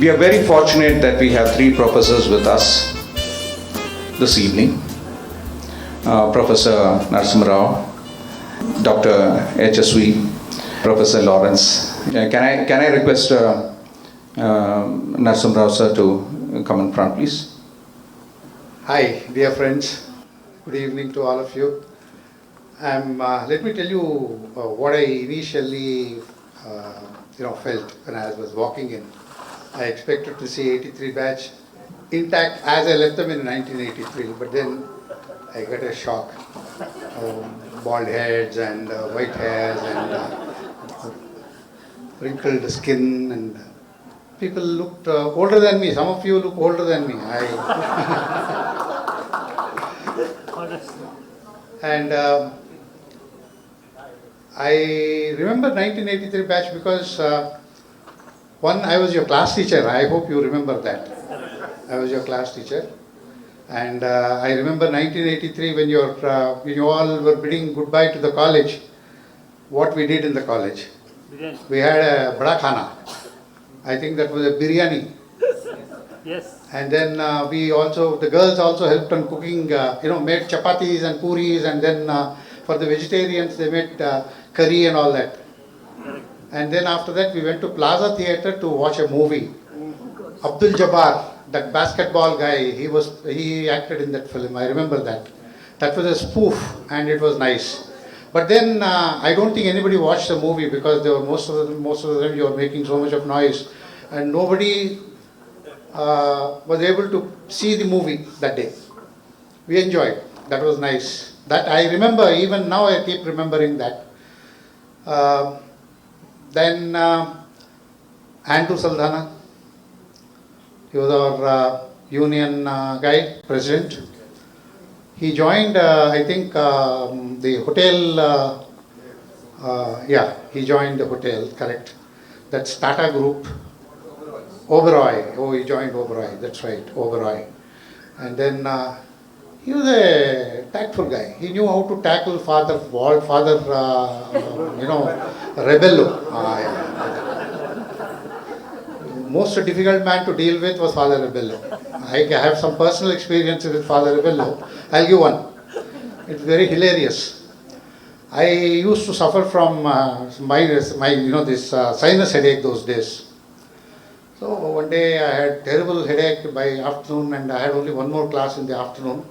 We are very fortunate that we have three professors with us this evening. Professor Narasimha Rao, Dr. HSV, Professor Lawrence. Can I request Narasimha Rao sir to come in front, please? Hi, dear friends. Good evening to all of you. Let me tell you what I initially felt when I was walking in. I expected to see 83 batch intact as I left them in 1983, but then I got a shock. Bald heads and white hairs and wrinkled skin, and people looked older than me. Some of you look older than me. And I remember 1983 batch because one, I was your class teacher. I hope you remember that. I was your class teacher. And I remember 1983 when you all were bidding goodbye to the college, what we did in the college. We had a bada khana. I think that was a biryani. Yes. And then the girls also helped on cooking, made chapatis and puris, and then for the vegetarians they made curry and all that. And then after that we went to Plaza Theatre to watch a movie. Abdul Jabbar, that basketball guy, he acted in that film. I remember that. That was a spoof and it was nice. But then I don't think anybody watched the movie because most of them you were making so much of noise, and nobody was able to see the movie that day. We enjoyed. That was nice. That I remember, even now I keep remembering that. Then Andrew Saldana, he was our union guy, president. He joined, I think, the hotel, he joined the hotel, correct. That's Tata Group. Oberoi. Oh, he joined Oberoi, that's right, Oberoi. And then he was a tactful guy. He knew how to tackle Father Rebello. Most difficult man to deal with was Father Rebello. I have some personal experience with Father Rebello. I'll give one. It's very hilarious. I used to suffer from this sinus headache those days. So one day I had terrible headache by afternoon, and I had only one more class in the afternoon.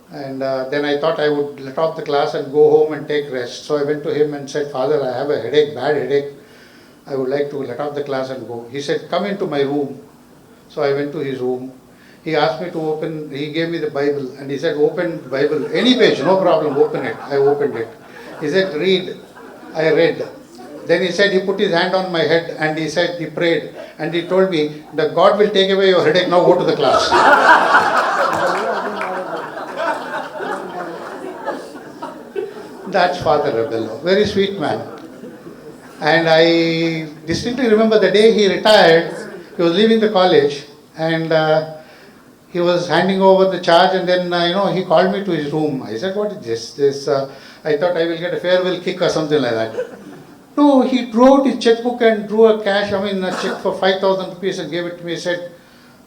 And then I thought I would let off the class and go home and take rest. So I went to him and said, Father, I have a headache, bad headache. I would like to let off the class and go. He said, come into my room. So I went to his room. He asked me to open, he gave me the Bible and he said, open the Bible, any page, no problem, open it. I opened it. He said, read. I read. Then he said, he put his hand on my head and he said, he prayed. And he told me, that God will take away your headache, now go to the class. That's Father Rebello, very sweet man. And I distinctly remember the day he retired, he was leaving the college and he was handing over the charge, and then he called me to his room. I said, what is this? I thought I will get a farewell kick or something like that. No, he drew out his checkbook and drew a check for 5,000 rupees and gave it to me. He said,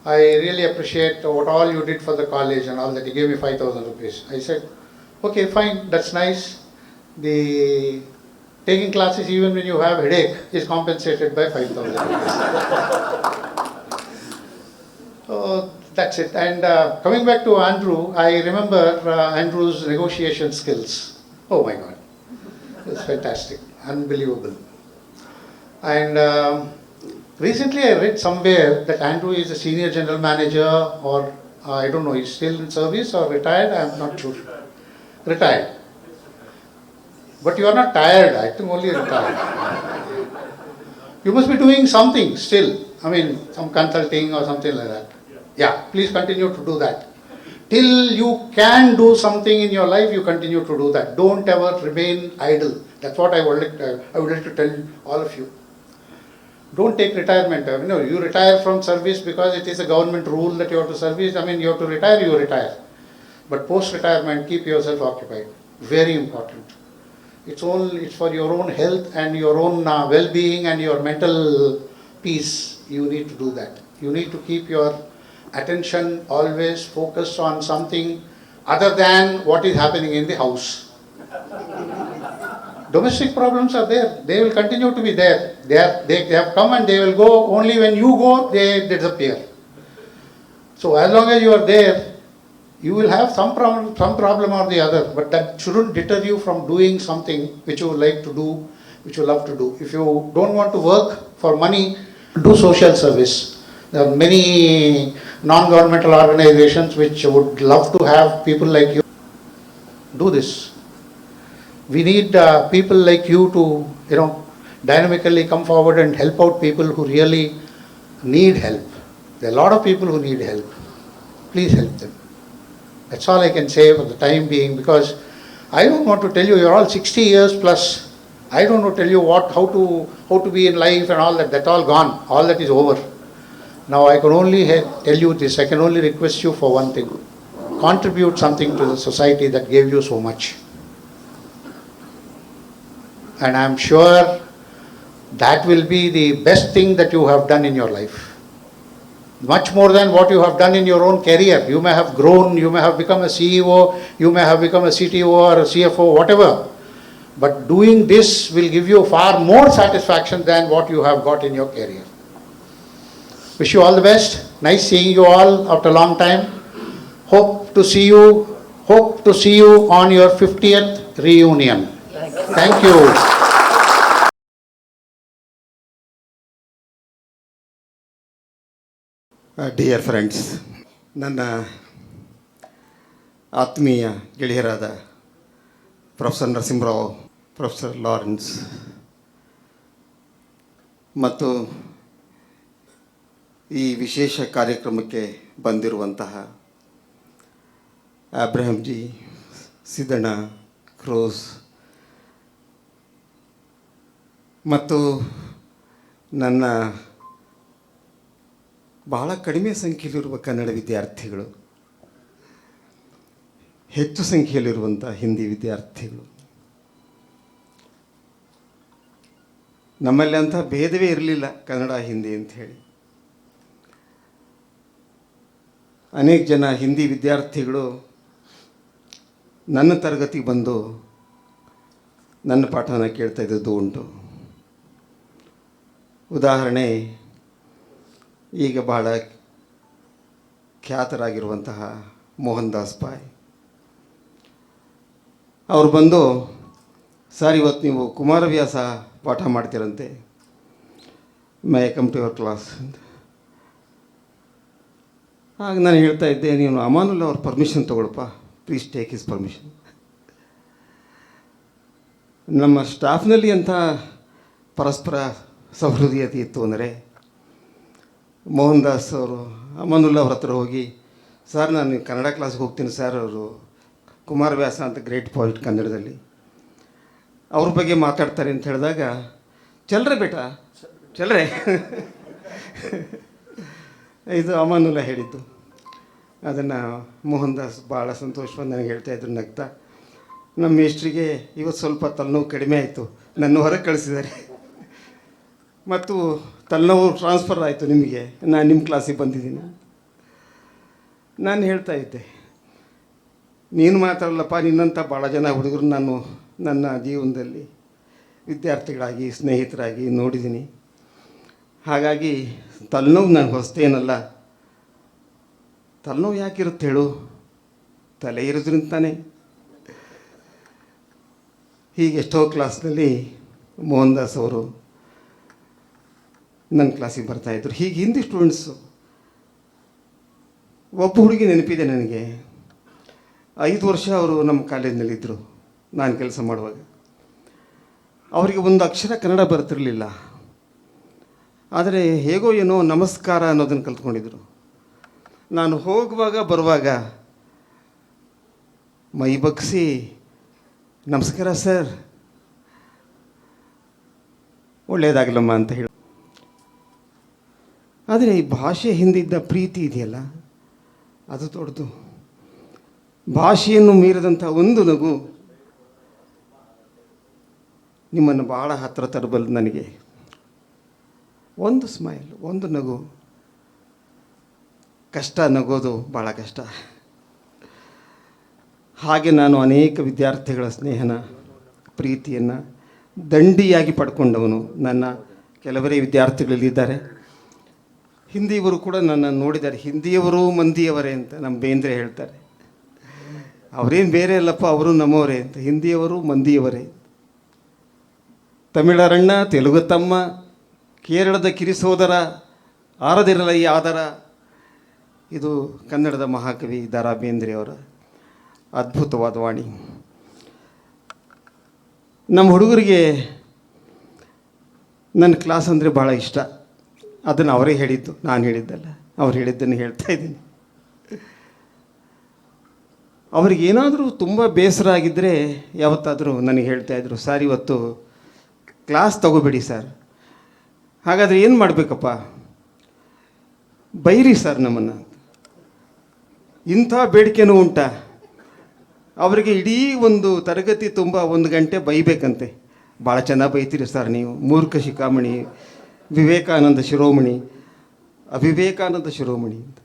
I really appreciate what all you did for the college and all that. He gave me 5,000 rupees. I said, okay, fine, that's nice. The taking classes even when you have headache is compensated by 5,000 rupees. So that's it. And coming back to Andrew, I remember Andrew's negotiation skills. Oh my God, it was fantastic, unbelievable. And recently I read somewhere that Andrew is a senior general manager, or I don't know, he's still in service or retired, I'm not sure. Retired. But you are not tired, I think only retired. You must be doing something still. Some consulting or something like that. Yeah, please continue to do that. Till you can do something in your life, you continue to do that. Don't ever remain idle. That's what I would like to tell all of you. Don't take retirement. You retire from service because it is a government rule that you have to service. You have to retire, you retire. But post-retirement, keep yourself occupied. Very important. It's for your own health and your own well-being and your mental peace. you need to do that. You need to keep your attention always focused on something other than what is happening in the house. Domestic problems are there. They will continue to be there. They have come and they will go. Only when you go, they disappear. So as long as you are there, you will have some problem or the other. But that shouldn't deter you from doing something which you would like to do, which you love to do. If you don't want to work for money, do social service. There are many non-governmental organizations which would love to have people like you do this. We need people like you to, dynamically come forward and help out people who really need help. There are a lot of people who need help. Please help them. That's all I can say for the time being, because I don't want to tell you, you're all 60 years plus. I don't want to tell you how to be in life and all that. That's all gone. All that is over. Now I can only tell you this. I can only request you for one thing. Contribute something to the society that gave you so much. And I'm sure that will be the best thing that you have done in your life. Much more than what you have done in your own career. You may have grown, you may have become a CEO, you may have become a CTO or a CFO, whatever. But doing this will give you far more satisfaction than what you have got in your career. Wish you all the best. Nice seeing you all after a long time. Hope to see you on your 50th reunion. Thank you. Dear friends, ನನ್ನ ಆತ್ಮೀಯ ಗೆಳೆಯರಾದ professor Narasimha Rao, professor Lawrence ಮತ್ತು ಈ ವಿಶೇಷ ಕಾರ್ಯಕ್ರಮಕ್ಕೆ ಬಂದಿರುವಂತಹ ಅಬ್ರಹಂಜಿ, ಸಿದ್ದಣ್ಣ, ಕ್ರೋಸ್ ಮತ್ತು ನನ್ನ ಬಹಳ ಕಡಿಮೆ ಸಂಖ್ಯೆಯಲ್ಲಿರುವ ಕನ್ನಡ ವಿದ್ಯಾರ್ಥಿಗಳು, ಹೆಚ್ಚು ಸಂಖ್ಯೆಯಲ್ಲಿರುವಂಥ ಹಿಂದಿ ವಿದ್ಯಾರ್ಥಿಗಳು, ನಮ್ಮಲ್ಲಿ ಅಂಥ ಭೇದವೇ ಇರಲಿಲ್ಲ ಕನ್ನಡ ಹಿಂದಿ ಅಂಥೇಳಿ. ಅನೇಕ ಜನ ಹಿಂದಿ ವಿದ್ಯಾರ್ಥಿಗಳು ನನ್ನ ತರಗತಿಗೆ ಬಂದು ನನ್ನ ಪಾಠನ ಕೇಳ್ತಾ ಇದ್ದದ್ದು ಉಂಟು. ಉದಾಹರಣೆ, ಈಗ ಬಹಳ ಖ್ಯಾತರಾಗಿರುವಂತಹ ಮೋಹನ್ ದಾಸ್ ಪಾಯ್ ಅವರು ಬಂದು, ಸರ್ ಇವತ್ತು ನೀವು ಕುಮಾರವ್ಯಾಸ ಪಾಠ ಮಾಡ್ತೀರಂತೆ, may come to your class ಅಂತ. ಆಗ ನಾನು ಹೇಳ್ತಾ ಇದ್ದೆ, ನೀನು ಅಮಾನುಲ್ಲ ಅವ್ರ ಪರ್ಮಿಷನ್ ತೊಗೊಳಪ್ಪ, ಪ್ಲೀಸ್ ಟೇಕ್ ಹಿಸ್ ಪರ್ಮಿಷನ್. ನಮ್ಮ ಸ್ಟಾಫ್ನಲ್ಲಿ ಅಂಥ ಪರಸ್ಪರ ಸಹೃದಯತೆ ಇತ್ತು ಅಂದರೆ, ಮೋಹನ್ ದಾಸ್ ಅವರು ಅಮಾನುಲ್ಲಾ ಅವ್ರ ಹತ್ರ ಹೋಗಿ, ಸರ್ ನಾನು ಕನ್ನಡ ಕ್ಲಾಸ್ಗೆ ಹೋಗ್ತೀನಿ ಸರ್, ಅವರು ಕುಮಾರವ್ಯಾಸ ಅಂತ ಗ್ರೇಟ್ ಪಾಯಿಟ್ ಕನ್ನಡದಲ್ಲಿ, ಅವ್ರ ಬಗ್ಗೆ ಮಾತಾಡ್ತಾರೆ ಅಂತ ಹೇಳಿದಾಗ, ಚಲ್ರೆ ಬೇಟಾ ಚಲ್ರೆ ಇದು ಅಮಾನುಲ್ಲಾ ಹೇಳಿದ್ದು. ಅದನ್ನು ಮೋಹನ್ ದಾಸ್ ಭಾಳ ಸಂತೋಷವಾಗಿ ನನಗೆ ಹೇಳ್ತಾಯಿದ್ರು ನಗ್ತಾ. ನಮ್ಮ ಮೇಸ್ಟ್ರಿಗೆ ಇವತ್ತು ಸ್ವಲ್ಪ ತಲೆನೋವು ಕಡಿಮೆ ಆಯಿತು, ನನ್ನ ಹೊರಗೆ ಕಳಿಸಿದ್ದಾರೆ ಮತ್ತು ತಲೆನೋವು ಟ್ರಾನ್ಸ್ಫರ್ ಆಯಿತು ನಿಮಗೆ, ನಾನು ನಿಮ್ಮ ಕ್ಲಾಸಿಗೆ ಬಂದಿದ್ದೀನಿ. ನಾನು ಹೇಳ್ತಾ ಇದ್ದೆ, ನೀನು ಮಾತಾಡಲ್ಲಪ್ಪ, ನಿನ್ನಂಥ ಭಾಳ ಜನ ಹುಡುಗರು ನಾನು ನನ್ನ ಜೀವನದಲ್ಲಿ ವಿದ್ಯಾರ್ಥಿಗಳಾಗಿ ಸ್ನೇಹಿತರಾಗಿ ನೋಡಿದ್ದೀನಿ. ಹಾಗಾಗಿ ತಲೆನೋವು ನನಗೆ ಹೊಸ್ತೇನಲ್ಲ. ತಲೆನೋವು ಯಾಕಿರುತ್ತೆ ಹೇಳು, ತಲೆ ಇರೋದ್ರಿಂದ ತಾನೇ. ಹೀಗೆ ಎಷ್ಟೋ ಕ್ಲಾಸ್ನಲ್ಲಿ ಮೋಹನ್ ದಾಸ್ ಅವರು ನನ್ನ ಕ್ಲಾಸಿಗೆ ಬರ್ತಾಯಿದ್ರು. ಹೀಗೆ ಹಿಂದಿ ಸ್ಟೂಡೆಂಟ್ಸು. ಒಬ್ಬ ಹುಡುಗಿ ನೆನಪಿದೆ ನನಗೆ, 5 ವರ್ಷ ಅವರು ನಮ್ಮ ಕಾಲೇಜಿನಲ್ಲಿದ್ದರು ನಾನು ಕೆಲಸ ಮಾಡುವಾಗ. ಅವರಿಗೆ ಒಂದು ಅಕ್ಷರ ಕನ್ನಡ ಬರ್ತಿರಲಿಲ್ಲ, ಆದರೆ ಹೇಗೋ ಏನೋ ನಮಸ್ಕಾರ ಅನ್ನೋದನ್ನು ಕಲ್ತ್ಕೊಂಡಿದ್ರು. ನಾನು ಹೋಗುವಾಗ ಬರುವಾಗ ಮೈ ಬಗ್ಸಿ, ನಮಸ್ಕಾರ ಸರ್, ಒಳ್ಳೆಯದಾಗಲಮ್ಮ ಅಂತ ಹೇಳಿ. ಆದರೆ ಈ ಭಾಷೆ ಹಿಂದಿದ್ದ ಪ್ರೀತಿ ಇದೆಯಲ್ಲ, ಅದು ದೊಡ್ಡದು. ಭಾಷೆಯನ್ನು ಮೀರಿದಂಥ ಒಂದು ನಗು ನಿಮ್ಮನ್ನು ಭಾಳ ಹತ್ತಿರ ತರಬಲ್ಲ. ನನಗೆ ಒಂದು ಸ್ಮೈಲ್, ಒಂದು ನಗು. ಕಷ್ಟ ನಗೋದು ಭಾಳ ಕಷ್ಟ. ಹಾಗೆ ನಾನು ಅನೇಕ ವಿದ್ಯಾರ್ಥಿಗಳ ಸ್ನೇಹನ, ಪ್ರೀತಿಯನ್ನು ದಂಡಿಯಾಗಿ ಪಡ್ಕೊಂಡವನು. ನನ್ನ ಕೆಲವರೇ ವಿದ್ಯಾರ್ಥಿಗಳಲ್ಲಿದ್ದಾರೆ. ಹಿಂದಿಯವರು ಕೂಡ ನನ್ನನ್ನು ನೋಡಿದ್ದಾರೆ. ಹಿಂದಿಯವರು ಮಂದಿಯವರೇ ಅಂತ ನಮ್ಮ ಬೇಂದ್ರೆ ಹೇಳ್ತಾರೆ. ಅವರೇನು ಬೇರೆ ಅಲ್ಲಪ್ಪ, ಅವರು ನಮ್ಮವರೇ ಅಂತ. ಹಿಂದಿಯವರು ಮಂದಿಯವರೇ. ತಮಿಳರಣ್ಣ, ತೆಲುಗು ತಮ್ಮ, ಕೇರಳದ ಕಿರಿಸೋದರ, ಆರದಿರಲ ಈ ಆದರ. ಇದು ಕನ್ನಡದ ಮಹಾಕವಿ ದ ರಾ ಬೇಂದ್ರೆಯವರ ಅದ್ಭುತವಾದ ವಾಣಿ. ನಮ್ಮ ಹುಡುಗರಿಗೆ ನನ್ನ ಕ್ಲಾಸ್ ಅಂದರೆ ಭಾಳ ಇಷ್ಟ. ಅದನ್ನು ಅವರೇ ಹೇಳಿದ್ದು, ನಾನು ಹೇಳಿದ್ದಲ್ಲ. ಅವ್ರು ಹೇಳಿದ್ದನ್ನು ಹೇಳ್ತಾ ಇದ್ದೀನಿ. ಅವ್ರಿಗೇನಾದರೂ ತುಂಬ ಬೇಸರ ಆಗಿದ್ದರೆ ಯಾವತ್ತಾದರೂ ನನಗೆ ಹೇಳ್ತಾಯಿದ್ರು, ಸರ್ ಇವತ್ತು ಕ್ಲಾಸ್ ತಗೋಬೇಡಿ ಸರ್. ಹಾಗಾದರೆ ಏನು ಮಾಡಬೇಕಪ್ಪ? ಬೈರಿ ಸರ್ ನಮ್ಮನ್ನು. ಇಂಥ ಬೇಡಿಕೆನೂ ಉಂಟಾ? ಅವರಿಗೆ ಇಡೀ ಒಂದು ತರಗತಿ ತುಂಬ 1 ಗಂಟೆ ಬೈಬೇಕಂತೆ. ಭಾಳ ಚೆನ್ನಾಗಿ ಬೈತೀರಿ ಸರ್ ನೀವು, ಮೂರ್ಖ ಶಿಖಾಮಣಿ, ವಿವೇಕಾನಂದ ಶಿರೋಮಣಿ, ಅವಿವೇಕಾನಂದ ಶಿರೋಮಣಿ ಅಂತ.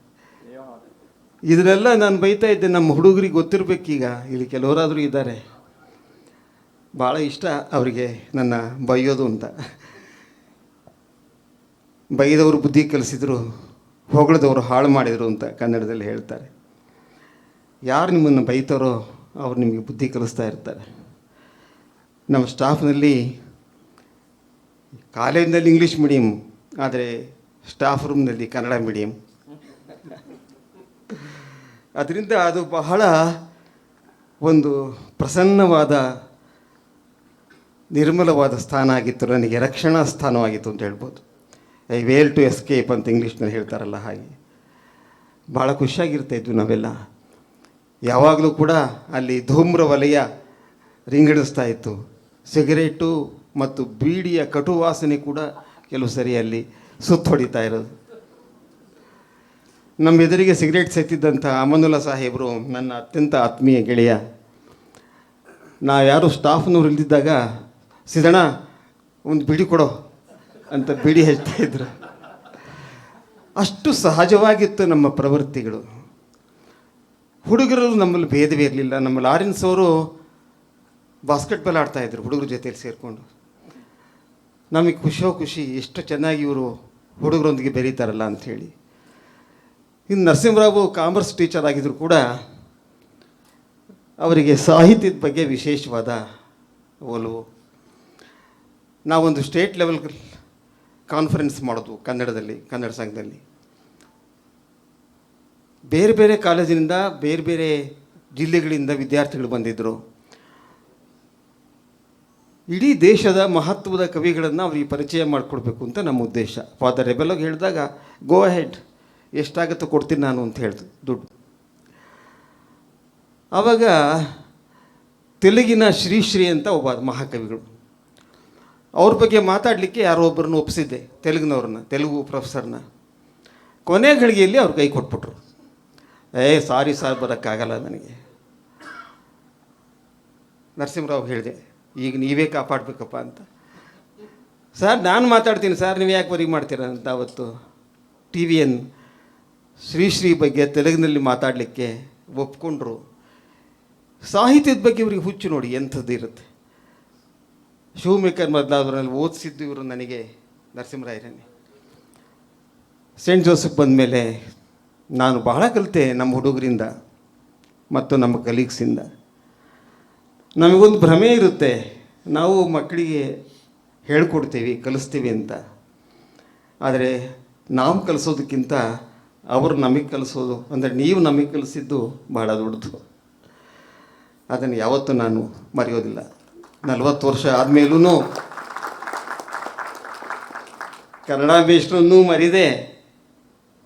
ಇದನ್ನೆಲ್ಲ ನಾನು ಬೈತಾ ಇದ್ದೆ. ನಮ್ಮ ಹುಡುಗರಿಗೆ ಗೊತ್ತಿರಬೇಕೀಗ, ಇಲ್ಲಿ ಕೆಲವರಾದರೂ ಇದ್ದಾರೆ. ಭಾಳ ಇಷ್ಟ ಅವರಿಗೆ ನನ್ನ ಬೈಯೋದು ಅಂತ. ಬೈದವರು ಬುದ್ಧಿ ಕಲಿಸಿದ್ರು, ಹೊಗಳಿದವರು ಹಾಳು ಮಾಡಿದರು ಅಂತ ಕನ್ನಡದಲ್ಲಿ ಹೇಳ್ತಾರೆ. ಯಾರು ನಿಮ್ಮನ್ನು ಬೈತಾರೋ ಅವ್ರು ನಿಮಗೆ ಬುದ್ಧಿ ಕಲಿಸ್ತಾ ಇರ್ತಾರೆ. ನಮ್ಮ ಸ್ಟಾಫ್ನಲ್ಲಿ ಕಾಲೇಜಿನಲ್ಲಿ ಇಂಗ್ಲೀಷ್ ಮೀಡಿಯಮ್, ಆದರೆ ಸ್ಟಾಫ್ ರೂಮ್ನಲ್ಲಿ ಕನ್ನಡ ಮೀಡಿಯಮ್. ಅದರಿಂದ ಅದು ಬಹಳ ಒಂದು ಪ್ರಸನ್ನವಾದ, ನಿರ್ಮಲವಾದ ಸ್ಥಾನ ಆಗಿತ್ತು. ನನಗೆ ರಕ್ಷಣಾ ಸ್ಥಾನವಾಗಿತ್ತು ಅಂತ ಹೇಳ್ಬೋದು. ಐ ವೇಲ್ ಟು ಎಸ್ಕೇಪ್ ಅಂತ ಇಂಗ್ಲೀಷ್ನಲ್ಲಿ ಹೇಳ್ತಾರಲ್ಲ ಹಾಗೆ. ಭಾಳ ಖುಷಿಯಾಗಿರ್ತಾಯಿದ್ವಿ ನಾವೆಲ್ಲ. ಯಾವಾಗಲೂ ಕೂಡ ಅಲ್ಲಿ ಧೂಮ್ರ ವಲಯ ರಿಂಗಡಿಸ್ತಾ ಇತ್ತು. ಸಿಗರೇಟು ಮತ್ತು ಬೀಡಿಯ ಕಟುವಾಸನೆ ಕೂಡ ಕೆಲವು ಸರಿ ಅಲ್ಲಿ ಸುತ್ತ ಹೊಡಿತಾ ಇರೋದು. ನಮ್ಮ ಎದುರಿಗೆ ಸಿಗರೇಟ್ ಸೇತಿದ್ದಂಥ ಅಮನುಲ್ಲಾ ಸಾಹೇಬರು ನನ್ನ ಅತ್ಯಂತ ಆತ್ಮೀಯ ಗೆಳೆಯ. ಯಾರು ಸ್ಟಾಫ್ನವ್ರು ಇಲ್ದಿದ್ದಾಗ, ಸಿದಣ ಒಂದು ಬಿಡಿ ಕೊಡೋ ಅಂತ ಬಿಡಿ ಹಚ್ತಾಯಿದ್ರು. ಅಷ್ಟು ಸಹಜವಾಗಿತ್ತು ನಮ್ಮ ಪ್ರವೃತ್ತಿಗಳು. ಹುಡುಗರು ನಮ್ಮಲ್ಲಿ ಭೇದವೇ ಇರಲಿಲ್ಲ. ನಮ್ಮ ಲಾರೆನ್ಸ್ ಅವರು ಬಾಸ್ಕೆಟ್ಬಾಲ್ ಆಡ್ತಾಯಿದ್ರು ಹುಡುಗರ ಜೊತೆಯಲ್ಲಿ ಸೇರಿಕೊಂಡು. ನಮಗೆ ಖುಷಿ, ಎಷ್ಟು ಚೆನ್ನಾಗಿ ಇವರು ಹುಡುಗರೊಂದಿಗೆ ಬೆರೀತಾರಲ್ಲ ಅಂಥೇಳಿ. ಇನ್ನು ನರಸಿಂಹರಾವು ಕಾಮರ್ಸ್ ಟೀಚರ್ ಆಗಿದ್ದರೂ ಕೂಡ ಅವರಿಗೆ ಸಾಹಿತ್ಯದ ಬಗ್ಗೆ ವಿಶೇಷವಾದ ಒಲವು. ನಾವೊಂದು ಸ್ಟೇಟ್ ಲೆವೆಲ್ ಕಾನ್ಫರೆನ್ಸ್ ಮಾಡೋದು ಕನ್ನಡದಲ್ಲಿ, ಕನ್ನಡ ಸಂಘದಲ್ಲಿ. ಬೇರೆ ಬೇರೆ ಕಾಲೇಜಿನಿಂದ, ಬೇರೆ ಬೇರೆ ಜಿಲ್ಲೆಗಳಿಂದ ವಿದ್ಯಾರ್ಥಿಗಳು ಬಂದಿದ್ದರು. ಇಡೀ ದೇಶದ ಮಹತ್ವದ ಕವಿಗಳನ್ನು ಅವರಿಗೆ ಪರಿಚಯ ಮಾಡಿಕೊಡ್ಬೇಕು ಅಂತ ನಮ್ಮ ಉದ್ದೇಶ. ಫಾದರ್ ರೆಬೆಲೋಗೆ ಹೇಳಿದಾಗ, ಗೋ ಅಹೆಡ್, ಎಷ್ಟಾಗುತ್ತೋ ಕೊಡ್ತೀನಿ ನಾನು ಅಂತ ಹೇಳ್ದು ದುಡ್ಡು. ಆವಾಗ ತೆಲುಗಿನ ಶ್ರೀ ಅಂತ ಒಬ್ಬ ಮಹಾಕವಿಗಳು, ಅವ್ರ ಬಗ್ಗೆ ಮಾತಾಡಲಿಕ್ಕೆ ಯಾರೋ ಒಬ್ಬರನ್ನು ಒಪ್ಪಿಸಿದ್ದೆ, ತೆಲುಗಿನವ್ರನ್ನ, ತೆಲುಗು ಪ್ರೊಫೆಸರ್ನ. ಕೊನೆ ಗಳಿಗೆಯಲ್ಲಿ ಅವ್ರು ಕೈ ಕೊಟ್ಬಿಟ್ರು. ಸಾರಿ ಸರ್, ಬರೋಕ್ಕಾಗಲ್ಲ ನನಗೆ. ನರಸಿಂಹರಾವ್ ಹೇಳಿದೆ, ಈಗ ನೀವೇ ಕಾಪಾಡಬೇಕಪ್ಪ ಅಂತ. ಸರ್ ನಾನು ಮಾತಾಡ್ತೀನಿ ಸರ್, ನೀವು ಯಾಕೆ ಬರೀ ಮಾಡ್ತೀರ ಅಂತ ಅವತ್ತು TVN ಶ್ರೀ ಬಗ್ಗೆ ತೆಲುಗಿನಲ್ಲಿ ಮಾತಾಡಲಿಕ್ಕೆ ಒಪ್ಕೊಂಡ್ರು. ಸಾಹಿತ್ಯದ ಬಗ್ಗೆ ಇವ್ರಿಗೆ ಹುಚ್ಚು ನೋಡಿ ಎಂಥದ್ದು ಇರುತ್ತೆ. ಶೂ ಮೇಕರ್ ಮೊದಲಾದ್ರಲ್ಲಿ ಓದಿಸಿದ್ದು ಇವರು ನನಗೆ ನರಸಿಂಹರಾಯರನ್ನೇ. St.Joseph ಬಂದಮೇಲೆ ನಾನು ಬಹಳ ಕಲಿತೆ ನಮ್ಮ ಹುಡುಗರಿಂದ ಮತ್ತು ನಮ್ಮ ಕಲೀಗ್ಸಿಂದ. ನಮಗೊಂದು ಭ್ರಮೆ ಇರುತ್ತೆ, ನಾವು ಮಕ್ಕಳಿಗೆ ಹೇಳ್ಕೊಡ್ತೀವಿ, ಕಲಿಸ್ತೀವಿ ಅಂತ. ಆದರೆ ನಾವು ಕಲಿಸೋದಕ್ಕಿಂತ ಅವರು ನಮಗೆ ಕಲಿಸೋದು, ಅಂದರೆ ನೀವು ನಮಗೆ ಕಲಿಸಿದ್ದು ಬಹಳ ದೊಡ್ಡದು. ಅದನ್ನು ಯಾವತ್ತೂ ನಾನು ಮರೆಯೋದಿಲ್ಲ. 40 ವರ್ಷ ಆದಮೇಲೂ ಕನ್ನಡ ಮೇಷ್ಟ್ರನ್ನೂ ಮರಿದೆ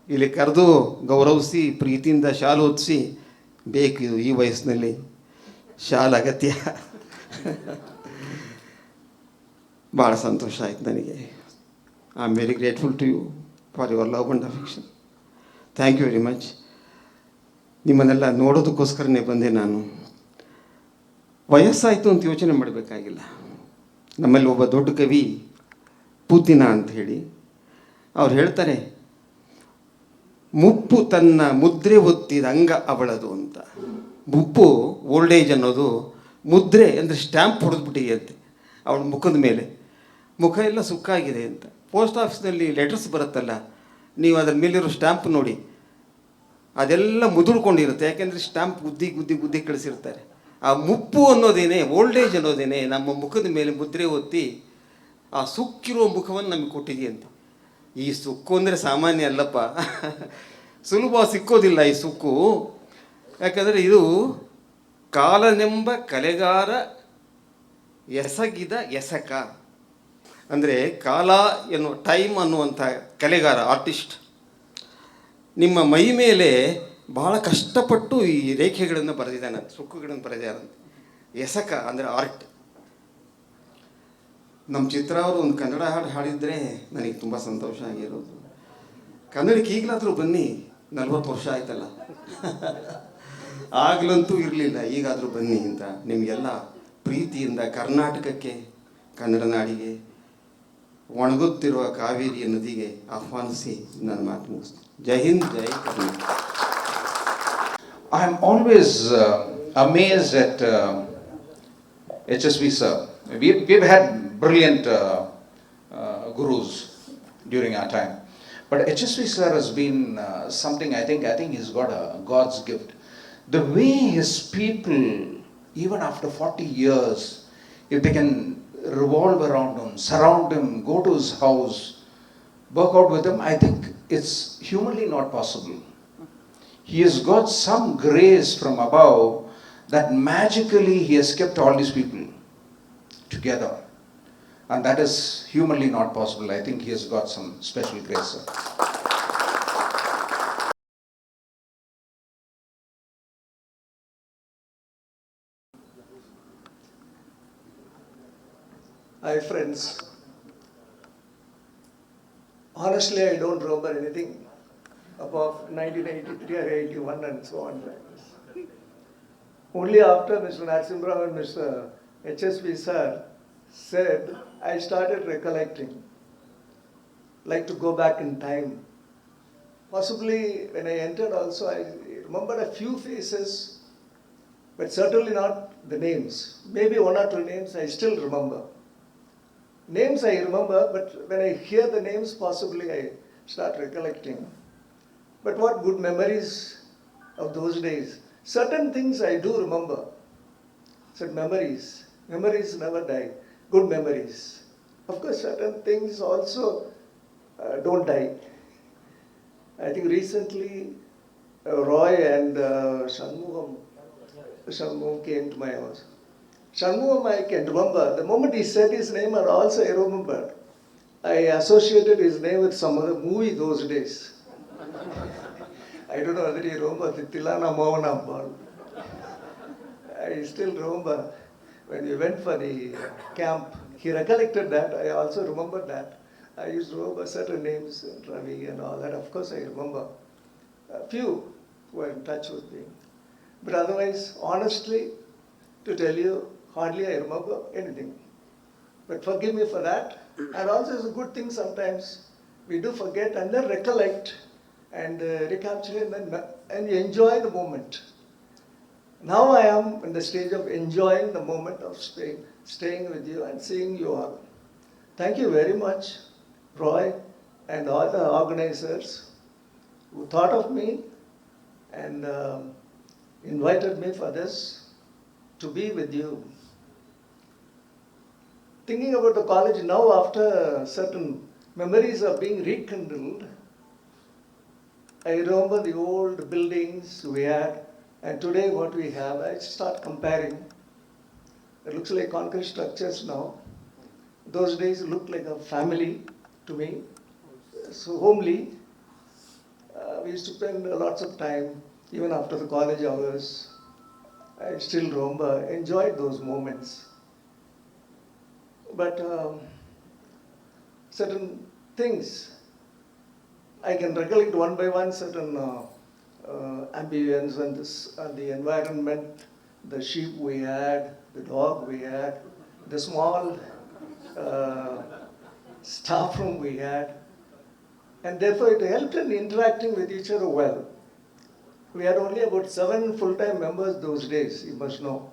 ಇಲ್ಲಿ ಕರೆದು ಗೌರವಿಸಿ ಪ್ರೀತಿಯಿಂದ ಶಾಲು ಹೊದಿಸಿ, ಬೇಕಿದು ಈ ವಯಸ್ಸಿನಲ್ಲಿ ಶಾಲ್ ಅಗತ್ಯ. ಭಾಳ ಸಂತೋಷ ಆಯ್ತು ನನಗೆ. I am very grateful to you for your love and affection. Thank you very much. ನಿಮ್ಮನ್ನೆಲ್ಲ ನೋಡೋದಕ್ಕೋಸ್ಕರನೇ ಬಂದೆ ನಾನು. ವಯಸ್ಸಾಯಿತು ಅಂತ ಯೋಚನೆ ಮಾಡಬೇಕಾಗಿಲ್ಲ. ನಮ್ಮಲ್ಲಿ ಒಬ್ಬ ದೊಡ್ಡ ಕವಿ ಪೂತಿನ ಅಂತ ಹೇಳಿ, ಅವ್ರು ಹೇಳ್ತಾರೆ, ಮುಪ್ಪು ತನ್ನ ಮುದ್ರೆ ಒತ್ತಿದ ಅಂಗ ಅವಳದು ಅಂತ. ಮುಪ್ಪು, ಓಲ್ಡ್ ಏಜ್ ಅನ್ನೋದು ಮುದ್ರೆ ಅಂದರೆ ಸ್ಟ್ಯಾಂಪ್ ಹೊಡೆದ್ಬಿಟ್ಟಿದೆಯಂತೆ ಅವಳ ಮುಖದ ಮೇಲೆ. ಮುಖ ಎಲ್ಲ ಸುಕ್ಕಾಗಿದೆ ಅಂತ. ಪೋಸ್ಟ್ ಆಫೀಸ್ನಲ್ಲಿ ಲೆಟರ್ಸ್ ಬರುತ್ತಲ್ಲ, ನೀವು ಅದರ ಮೇಲಿರೋ ಸ್ಟ್ಯಾಂಪ್ ನೋಡಿ, ಅದೆಲ್ಲ ಮುದುಡ್ಕೊಂಡಿರುತ್ತೆ. ಯಾಕೆಂದರೆ ಸ್ಟ್ಯಾಂಪ್ ಗುದ್ದಿ ಗುದ್ದಿ ಗುದ್ದಿ ಕಳಿಸಿರ್ತಾರೆ. ಆ ಮುಪ್ಪು ಅನ್ನೋದೇನೆ, ಓಲ್ಡ್ ಏಜ್ ಅನ್ನೋದೇನೆ ನಮ್ಮ ಮುಖದ ಮೇಲೆ ಮುದ್ರೆ ಒತ್ತಿ ಆ ಸುಕ್ಕಿರೋ ಮುಖವನ್ನು ನಮಗೆ ಕೊಟ್ಟಿದೆಯಂತೆ. ಈ ಸುಕ್ಕು ಅಂದರೆ ಸಾಮಾನ್ಯ ಅಲ್ಲಪ್ಪ, ಸುಲಭ ಸಿಕ್ಕೋದಿಲ್ಲ ಈ ಸುಕ್ಕು. ಯಾಕಂದರೆ ಇದು ಕಾಲನೆಂಬ ಕಲೆಗಾರ ಎಸಗಿದ ಎಸಕ. ಅಂದರೆ ಕಾಲ ಎನ್ನುವ ಟೈಮ್ ಅನ್ನುವಂಥ ಕಲೆಗಾರ, ಆರ್ಟಿಸ್ಟ್, ನಿಮ್ಮ ಮೈ ಮೇಲೆ ಬಹಳ ಕಷ್ಟಪಟ್ಟು ಈ ರೇಖೆಗಳನ್ನು ಬರೆದಿದ್ದಾನೆ, ಸುಕ್ಕುಗಳನ್ನು ಬರೆದಿದ್ದಾನಂತೆ. ಎಸಕ ಅಂದರೆ ಆರ್ಟ್. ನಮ್ಮ ಚಿತ್ರ ಅವರು ಒಂದು ಕನ್ನಡ ಹಾಡು ಹಾಡಿದರೆ ನನಗೆ ತುಂಬ ಸಂತೋಷ ಆಗಿರೋದು. ಕನ್ನಡಕ್ಕೆ ಈಗಲಾದರೂ ಬನ್ನಿ, 40 ವರ್ಷ ಆಯ್ತಲ್ಲ. ಆಗ್ಲಂತೂ ಇರಲಿಲ್ಲ, ಈಗಾದರೂ ಬನ್ನಿ ಅಂತ ನಿಮಗೆಲ್ಲ ಪ್ರೀತಿಯಿಂದ ಕರ್ನಾಟಕಕ್ಕೆ, ಕನ್ನಡ ನಾಡಿಗೆ, ಒಣಗುತ್ತಿರುವ ಕಾವೇರಿ ನದಿಗೆ ಆಹ್ವಾನಿಸಿ ನನ್ನ ಮಾತು ಮುಗಿಸ್ತೀನಿ. ಜೈ ಹಿಂದ್, ಜೈ Karnataka. I am always amazed at HSV sir. We've had brilliant gurus during our time, but HSV sir has been something. I think he's got a God's gift. The way his people, even after 40 years, if they can revolve around him, surround him, go to his house, work out with him, I think it's humanly not possible. He has got some grace from above that magically he has kept all these people together. And that is humanly not possible. I think he has got some special grace, sir. Hi friends. Honestly, I don't remember anything above 1983 or 81 and so on like this. Only after Mr. Narasimha and Mr. HSV sir said, I started recollecting, like to go back in time. Possibly when I entered also, I remember a few faces, but certainly not the names. Maybe 1 or 2 names I still remember. Names I remember, but when I hear the names, possibly I start recollecting. But what good memories of those days. Certain things I do remember. Certain memories. Memories never die. Good memories. Of course, certain things also don't die. I think recently Roy and Shanmugam came to my house. Shanmugam I can remember. The moment he said his name, and also I remembered. I associated his name with some other movie those days. I don't know whether you remember the Tilana Mohanam ball. I still remember when we went for the camp. He recollected that. I also remember that. I used to remember certain names, Ravi and all that. Of course, I remember a few who are in touch with me. But otherwise, honestly, to tell you, hardly I remember anything. But forgive me for that. And also, it's a good thing sometimes we do forget and then recollect and recapture and enjoy the moment. Now I am in the stage of enjoying the moment of staying with you and seeing you all. Thank you very much, Roy, and all the organizers who thought of me and invited me for this, to be with you. Thinking about the college now, after certain memories are being rekindled, I remember the old buildings we had and today what we have. I start comparing. It looks like concrete structures now. Those days looked like a family to me, so homely. We used to spend lots of time, even after the college hours. I still remember, enjoyed those moments. But certain things, I can recollect one by one certain ambience and the environment, the sheep we had, the dog we had, the small staff room we had. And therefore it helped in interacting with each other well. We had only about 7 full-time members those days, you must know.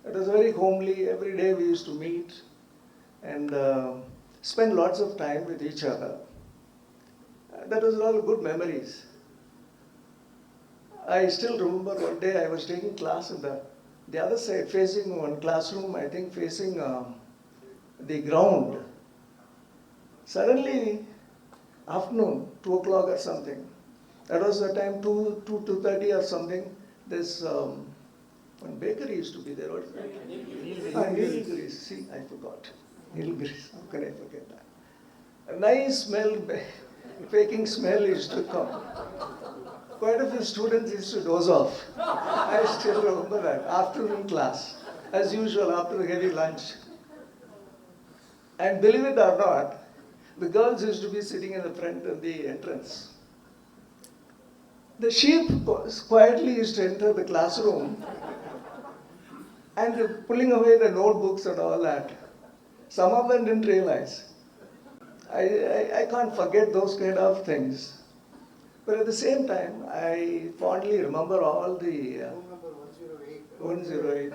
It was very homely. Every day we used to meet and spend lots of time with each other. That was all good memories. I still remember one day I was taking class in the other side, facing one classroom, I think facing the ground. Suddenly, afternoon, 2 o'clock or something, that was the time, 2:30 or something, this one bakery used to be there. What is that? Nilgiris. See, I forgot. Nilgiris. How can I forget that? A nice smell, baking smell used to come. Quite a few students used to doze off. I still remember that. Afternoon class, as usual, after a heavy lunch. And believe it or not, the girls used to be sitting in the front of the entrance. The sheep quietly used to enter the classroom and pulling away the notebooks and all that. Some of them didn't realize. I can't forget those kind of things. But at the same time, I fondly remember all the... Room number 108. 108.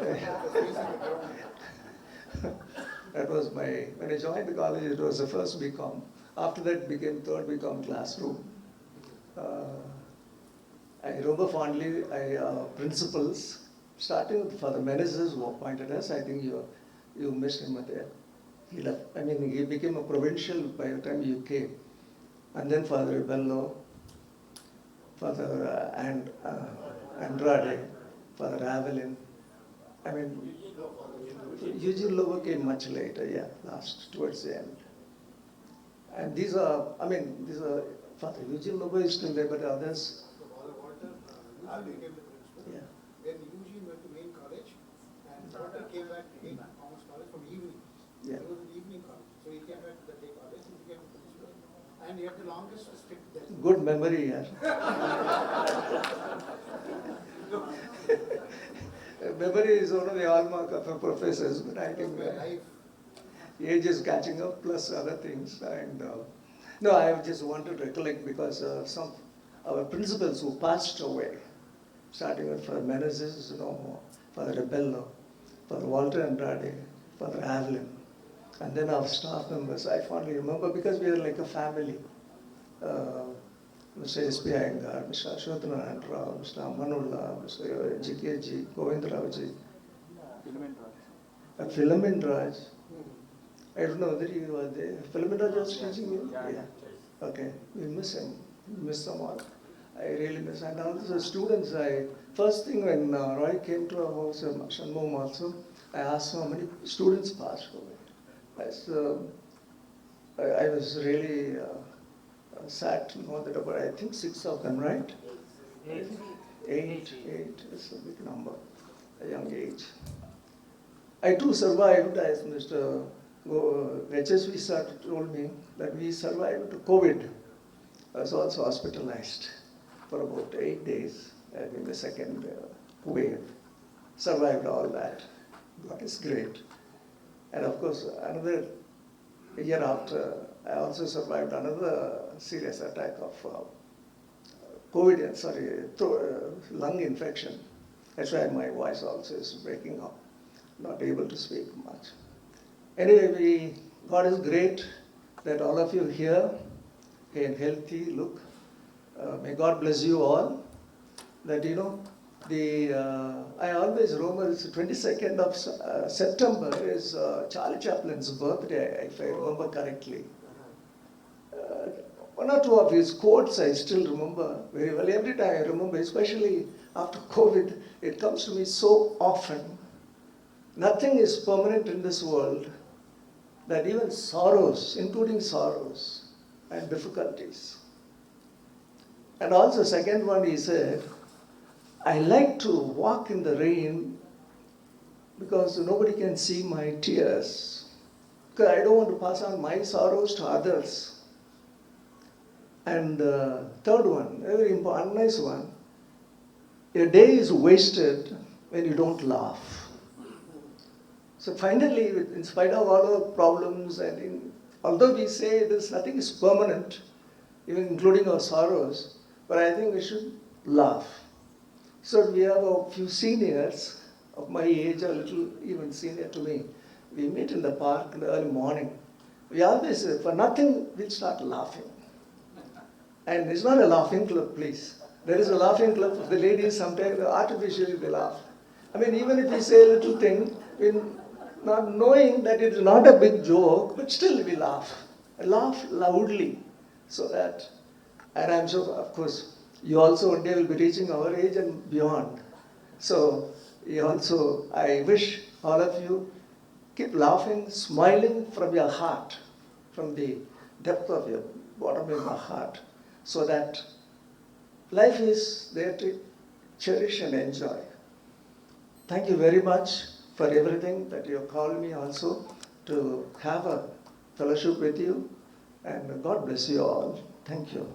That was when I joined the college, it was the first BCom. After that, it became third BCom classroom. I remember fondly principals, starting with Father Menezes, who appointed us. I think you missed him there. He left. I mean, he became a provincial by the time you came. And then Father Bello, Father Andrade, Father Avelin. I mean, Eugene Lobo came much later, yeah, towards the end. And these are Father Eugene Lobo is still there, but others. Father Walter became the principal. Yeah. Then Eugene went to main college, and Walter came back to Commerce College from evening. Yeah. It was an evening college, so he came back to the day college and became the principal. And he had the longest stint there. Good memory, yeah. Memory is one of the hallmark of a professors, but I think age is catching up, plus other things. And no, I just want to recollect because some our principals who passed away, starting with Father Menezes, Father Rebello, Father Walter Andrade, Father Avelin, and then our staff members, I fondly remember because we are like a family. Mr. S.P. Iyengar, Mr. Ashwathanarayan Rao, Mr. Amanulla, Mr. G.K.G., Govindraoji, Philomen Raj. I don't know whether you were there. Philomen Raj was teaching you? Yeah. Okay, we miss him. We miss them all. I really miss. And also students, first thing when Roy came to our house, Shanmugam also, I asked him how many students passed away. I was really sad to know that about, I think 6 of them, right? Eight is a big number, a young age. I too survived, as Mr. HSV sir told me, that we survived COVID. I was also hospitalized for about 8 days in the second wave. Survived all that. God is great. And of course, another year after, I also survived another serious attack of lung infection. That's why my voice also is breaking up, not able to speak much. Anyway, God is great that all of you here and healthy look. May God bless you all. That I always remember it's the 22nd of September is Charlie Chaplin's birthday, if I remember correctly. One or two of his quotes I still remember very well. Every time I remember, especially after COVID, it comes to me so often. Nothing is permanent in this world, that even sorrows, including sorrows and difficulties. And also, second one, he said, I like to walk in the rain because nobody can see my tears. Because I don't want to pass on my sorrows to others. And third one, very important, nice one. A day is wasted when you don't laugh. So finally, in spite of all our problems, although we say nothing is permanent, even including our sorrows, but I think we should laugh. So we have a few seniors of my age, a little even senior to me. We meet in the park in the early morning. We always, for nothing, we'll start laughing. And it's not a laughing club, please. There is a laughing club for the ladies, sometimes artificially they laugh. I mean, even if we say a little thing, not knowing that it is not a big joke, but still we laugh. Laugh loudly, so that, and I'm sure, of course, you also one day will be reaching our age and beyond. So, I wish all of you keep laughing, smiling from your heart, from the depth of your bottom of your heart, so that life is there to cherish and enjoy. Thank you very much for everything that you have called me also to have a fellowship with you, and God bless you all. Thank you.